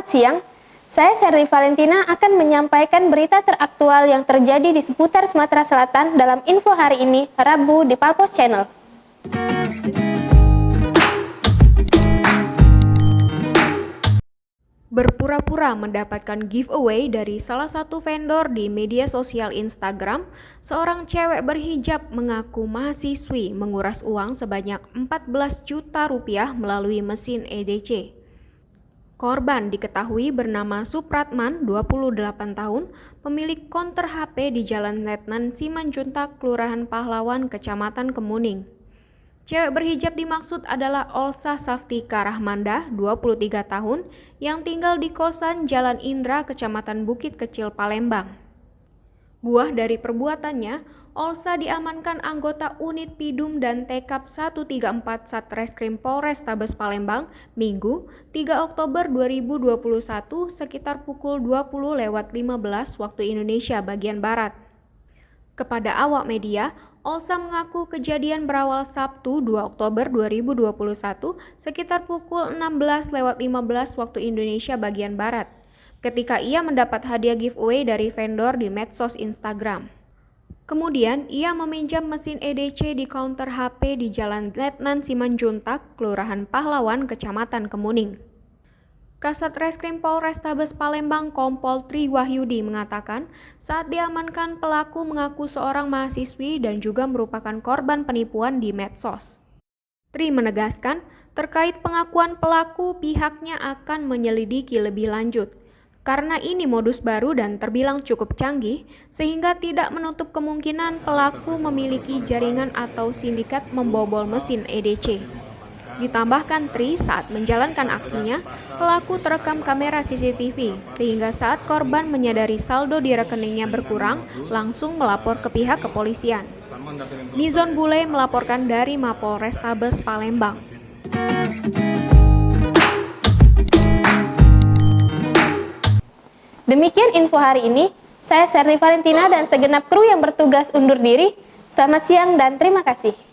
Selamat siang, saya Serri Valentina akan menyampaikan berita teraktual yang terjadi di seputar Sumatera Selatan dalam info hari ini, Rabu di Palpos Channel. Berpura-pura mendapatkan giveaway dari salah satu vendor di media sosial Instagram, seorang cewek berhijab mengaku mahasiswi menguras uang sebanyak 14 juta rupiah melalui mesin EDC. Korban diketahui bernama Supratman, 28 tahun, pemilik konter HP di Jalan Letnan Simanjuntak, Kelurahan Pahlawan, Kecamatan Kemuning. Cewek berhijab dimaksud adalah Olsa Saftika Rahmanda, 23 tahun, yang tinggal di kosan Jalan Indra, Kecamatan Bukit Kecil, Palembang. Buah dari perbuatannya, Olsa diamankan anggota Unit Pidum dan Tekap 134 Satreskrim Polrestabes Palembang, Minggu, 3 Oktober 2021 sekitar pukul 20.15 waktu Indonesia bagian Barat. Kepada awak media, Olsa mengaku kejadian berawal Sabtu 2 Oktober 2021 sekitar pukul 16.15 waktu Indonesia bagian Barat, ketika ia mendapat hadiah giveaway dari vendor di medsos Instagram. Kemudian, ia meminjam mesin EDC di counter HP di Jalan Letnan Simanjuntak, Kelurahan Pahlawan, Kecamatan Kemuning. Kasat Reskrim Polrestabes Palembang Kompol Tri Wahyudi mengatakan, saat diamankan pelaku mengaku seorang mahasiswi dan juga merupakan korban penipuan di medsos. Tri menegaskan, terkait pengakuan pelaku pihaknya akan menyelidiki lebih lanjut. Karena ini modus baru dan terbilang cukup canggih, sehingga tidak menutup kemungkinan pelaku memiliki jaringan atau sindikat membobol mesin EDC. Ditambahkan Tri, saat menjalankan aksinya, pelaku terekam kamera CCTV, sehingga saat korban menyadari saldo di rekeningnya berkurang, langsung melapor ke pihak kepolisian. Nizon Bule melaporkan dari Mapolrestabes Palembang. Demikian info hari ini, saya Serri Valentina dan segenap kru yang bertugas undur diri. Selamat siang dan terima kasih.